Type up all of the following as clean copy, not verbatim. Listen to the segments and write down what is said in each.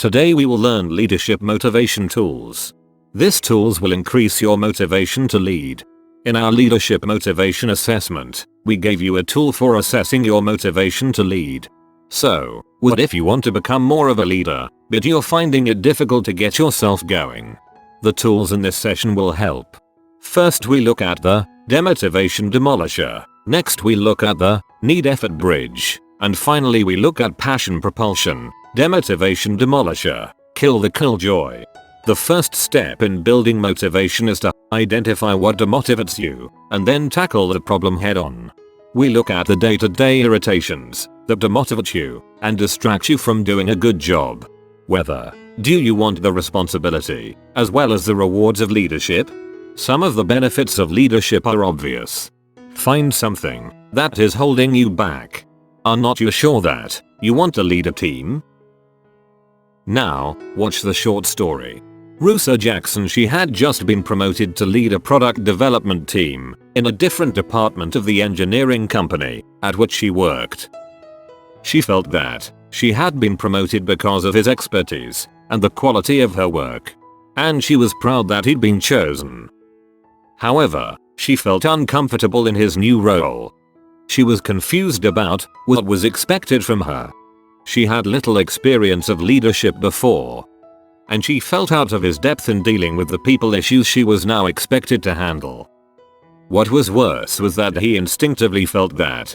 Today we will learn leadership motivation tools. These tools will increase your motivation to lead. In our leadership motivation assessment, we gave you a tool for assessing your motivation to lead. So, what if you want to become more of a leader, but you're finding it difficult to get yourself going? The tools in this session will help. First we look at the demotivation demolisher. Next we look at the need effort bridge. And finally we look at passion propulsion, demotivation demolisher, kill the killjoy. The first step in building motivation is to identify what demotivates you, and then tackle the problem head on. We look at the day-to-day irritations that demotivate you and distract you from doing a good job. Whether do you want the responsibility as well as the rewards of leadership? Some of the benefits of leadership are obvious. Find something that is holding you back. Are not you sure that you want to lead a team? Now, watch the short story. Rusa Jackson, she had just been promoted to lead a product development team in a different department of the engineering company at which she worked. She felt that she had been promoted because of his expertise and the quality of her work, and she was proud that he'd been chosen. However, she felt uncomfortable in his new role. She was confused about what was expected from her. She had little experience of leadership before, and she felt out of his depth in dealing with the people issues she was now expected to handle. What was worse was that he instinctively felt that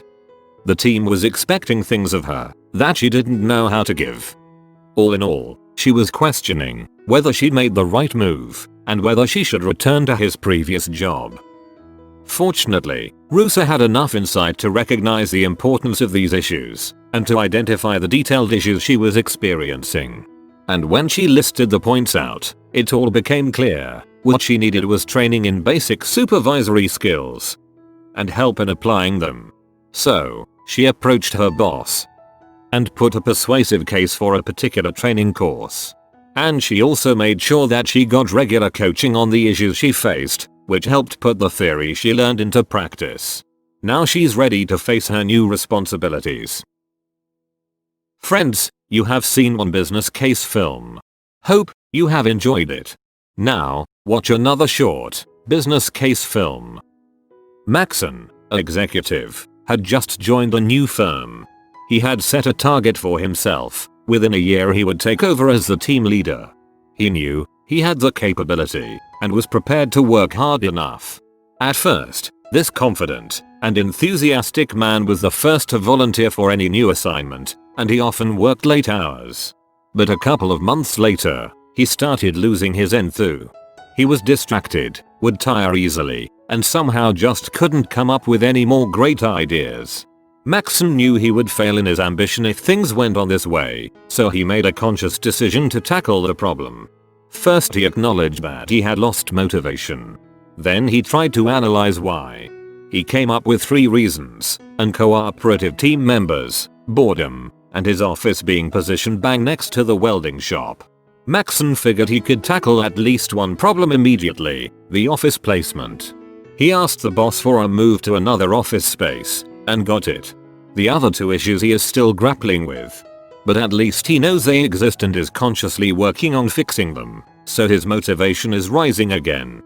the team was expecting things of her that she didn't know how to give. All in all, she was questioning whether she'd made the right move and whether she should return to his previous job. Fortunately, Rusa had enough insight to recognize the importance of these issues and to identify the detailed issues she was experiencing. And when she listed the points out, it all became clear. What she needed was training in basic supervisory skills and help in applying them. So, she approached her boss and put a persuasive case for a particular training course. And she also made sure that she got regular coaching on the issues she faced, which helped put the theory she learned into practice. Now she's ready to face her new responsibilities. Friends, you have seen one business case film. Hope you have enjoyed it. Now, watch another short business case film. Maxon, an executive, had just joined a new firm. He had set a target for himself. Within a year he would take over as the team leader. He knew he had the capability and was prepared to work hard enough. At first, this confident and enthusiastic man was the first to volunteer for any new assignment, and he often worked late hours. But a couple of months later, he started losing his enthuse. He was distracted, would tire easily, and somehow just couldn't come up with any more great ideas. Maxon knew he would fail in his ambition if things went on this way, so he made a conscious decision to tackle the problem. First he acknowledged that he had lost motivation. Then he tried to analyze why. He came up with 3 reasons: uncooperative team members, boredom, and his office being positioned bang next to the welding shop. Maxon figured he could tackle at least one problem immediately: the office placement. He asked the boss for a move to another office space, and got it. The other 2 issues he is still grappling with, but at least he knows they exist and is consciously working on fixing them, so his motivation is rising again.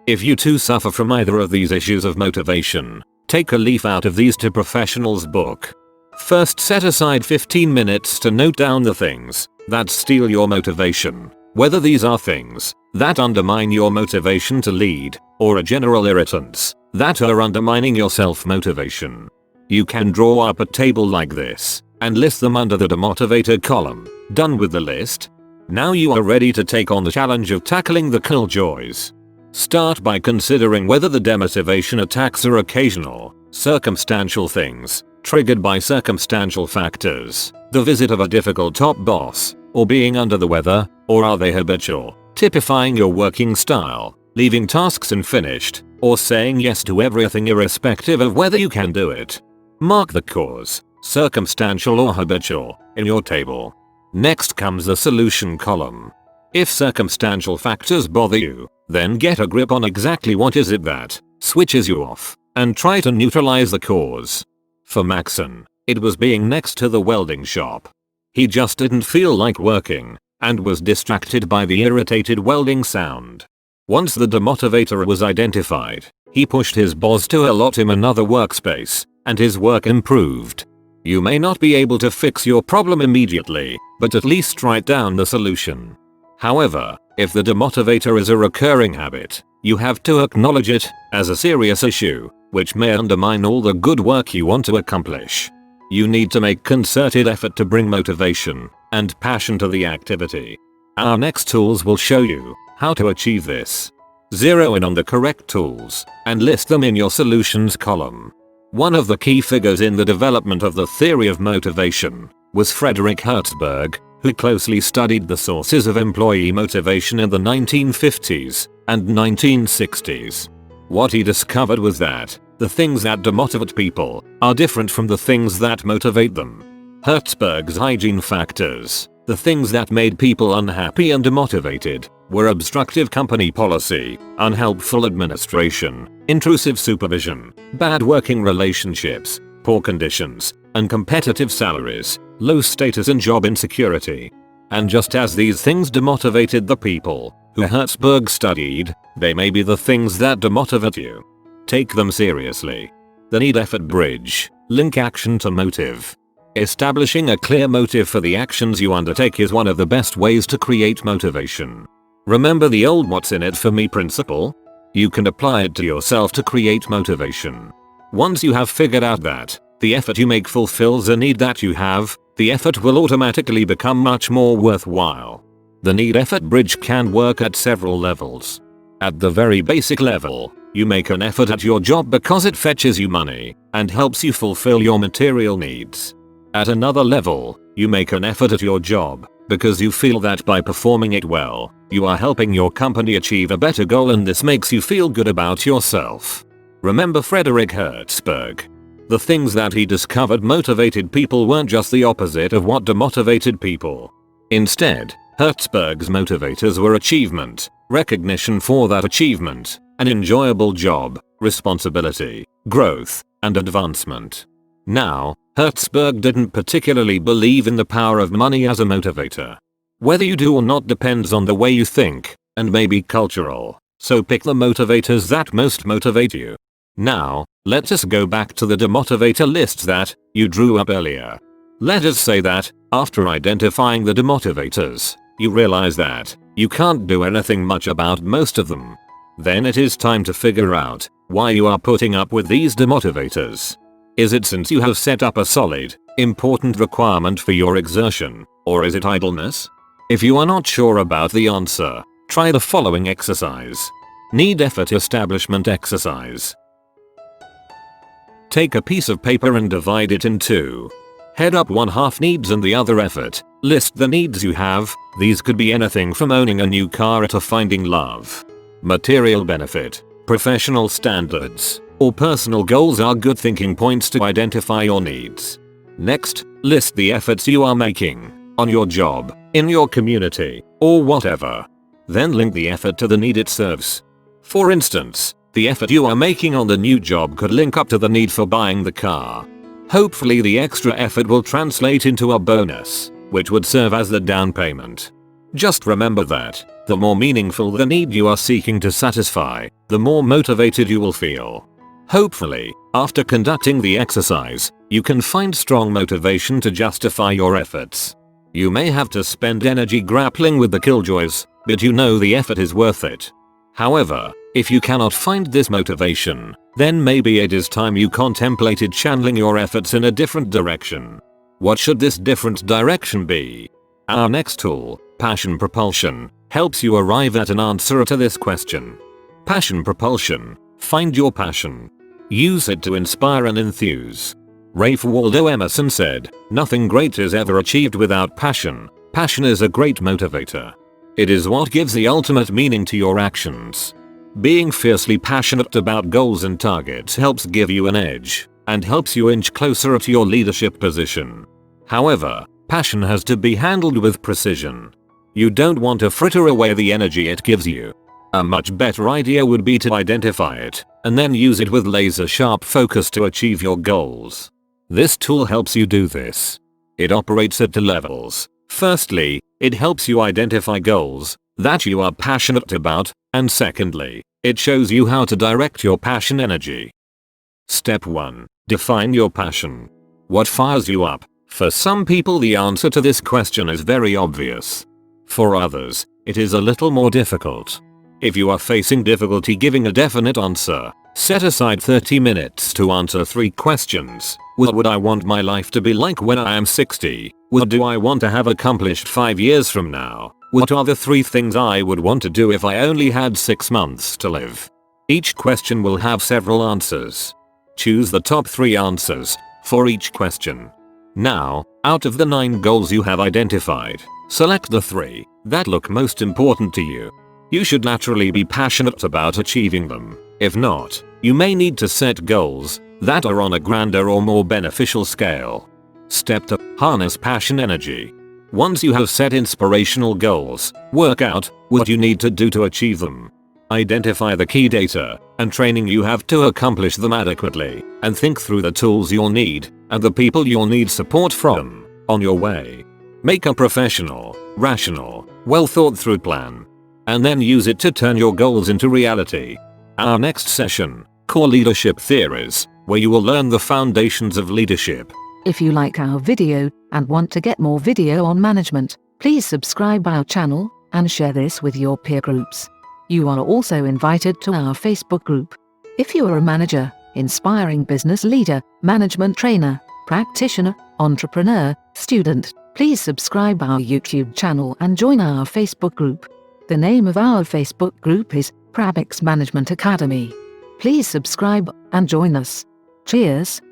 If you too suffer from either of these issues of motivation, take a leaf out of these 2 professionals' book. First, set aside 15 minutes to note down the things that steal your motivation, whether these are things that undermine your motivation to lead, or are general irritants that are undermining your self-motivation. You can draw up a table like this and list them under the demotivator column. Done with the list? Now you are ready to take on the challenge of tackling the killjoys. Start by considering whether the demotivation attacks are occasional, circumstantial things, triggered by circumstantial factors, the visit of a difficult top boss, or being under the weather, or are they habitual, typifying your working style, leaving tasks unfinished, or saying yes to everything irrespective of whether you can do it. Mark the cause, circumstantial or habitual, in your table. Next comes the solution column. If circumstantial factors bother you, then get a grip on exactly what is it that switches you off, and try to neutralize the cause. For Maxon, it was being next to the welding shop. He just didn't feel like working and was distracted by the irritated welding sound. Once the demotivator was identified, he pushed his boss to allot him another workspace, and his work improved. You may not be able to fix your problem immediately, but at least write down the solution. However, if the demotivator is a recurring habit, you have to acknowledge it as a serious issue, which may undermine all the good work you want to accomplish. You need to make concerted effort to bring motivation and passion to the activity. Our next tools will show you how to achieve this. Zero in on the correct tools and list them in your solutions column. One of the key figures in the development of the theory of motivation was Frederick Hertzberg, who closely studied the sources of employee motivation in the 1950s and 1960s. What he discovered was that the things that demotivate people are different from the things that motivate them. Hertzberg's hygiene factors, the things that made people unhappy and demotivated, were obstructive company policy, unhelpful administration, intrusive supervision, bad working relationships, poor conditions, uncompetitive salaries, low status and job insecurity. And just as these things demotivated the people who Hertzberg studied, they may be the things that demotivate you. Take them seriously. The need-effort bridge. Link action to motive. Establishing a clear motive for the actions you undertake is one of the best ways to create motivation. Remember the old "what's in it for me" principle? You can apply it to yourself to create motivation. Once you have figured out that the effort you make fulfills a need that you have, the effort will automatically become much more worthwhile. The need-effort bridge can work at several levels. At the very basic level, you make an effort at your job because it fetches you money and helps you fulfill your material needs. At another level, you make an effort at your job because you feel that by performing it well, you are helping your company achieve a better goal, and this makes you feel good about yourself. Remember Frederick Hertzberg. The things that he discovered motivated people weren't just the opposite of what demotivated people. Instead, Hertzberg's motivators were achievement, recognition for that achievement, an enjoyable job, responsibility, growth, and advancement. Now, Hertzberg didn't particularly believe in the power of money as a motivator. Whether you do or not depends on the way you think, and may be cultural, so pick the motivators that most motivate you. Now, let us go back to the demotivator lists that you drew up earlier. Let us say that, after identifying the demotivators, you realize that you can't do anything much about most of them. Then it is time to figure out why you are putting up with these demotivators. Is it since you have set up a solid, important requirement for your exertion, or is it idleness? If you are not sure about the answer, try the following exercise. Need-effort establishment exercise. Take a piece of paper and divide it in two. Head up one half needs and the other effort. List the needs you have. These could be anything from owning a new car to finding love. Material benefit, professional standards, or personal goals are good thinking points to identify your needs. Next, list the efforts you are making on your job, in your community, or whatever. Then link the effort to the need it serves. For instance, the effort you are making on the new job could link up to the need for buying the car. Hopefully the extra effort will translate into a bonus, which would serve as the down payment. Just remember that the more meaningful the need you are seeking to satisfy, the more motivated you will feel. Hopefully, after conducting the exercise, you can find strong motivation to justify your efforts. You may have to spend energy grappling with the killjoys, but you know the effort is worth it. However, if you cannot find this motivation, then maybe it is time you contemplated channeling your efforts in a different direction. What should this different direction be? Our next tool, Passion Propulsion, helps you arrive at an answer to this question. Passion Propulsion. Find your passion. Use it to inspire and enthuse. Ralph Waldo Emerson said, "Nothing great is ever achieved without passion. Passion is a great motivator. It is what gives the ultimate meaning to your actions." Being fiercely passionate about goals and targets helps give you an edge, and helps you inch closer to your leadership position. However, passion has to be handled with precision. You don't want to fritter away the energy it gives you. A much better idea would be to identify it, and then use it with laser-sharp focus to achieve your goals. This tool helps you do this. It operates at two levels. Firstly, it helps you identify goals that you are passionate about, and secondly, it shows you how to direct your passion energy. Step 1. Define your passion. What fires you up? For some people the answer to this question is very obvious. For others, it is a little more difficult. If you are facing difficulty giving a definite answer, set aside 30 minutes to answer 3 questions. What would I want my life to be like when I am 60? What do I want to have accomplished 5 years from now? What are the 3 things I would want to do if I only had 6 months to live? Each question will have several answers. Choose the top 3 answers for each question. Now, out of the 9 goals you have identified, select the 3 that look most important to you. You should naturally be passionate about achieving them. If not, you may need to set goals that are on a grander or more beneficial scale. Step 2. Harness passion energy. Once you have set inspirational goals, work out what you need to do to achieve them. Identify the key data and training you have to accomplish them adequately, and think through the tools you'll need and the people you'll need support from on your way. Make a professional, rational, well thought through plan, and then use it to turn your goals into reality. Our next session, Core Leadership Theories, where you will learn the foundations of leadership. If you like our video and want to get more video on management, please subscribe our channel and share this with your peer groups. You are also invited to our Facebook group. If you are a manager, inspiring business leader, management trainer, practitioner, entrepreneur, student, please subscribe our YouTube channel and join our Facebook group. The name of our Facebook group is Prabix Management Academy. Please subscribe and join us. Cheers.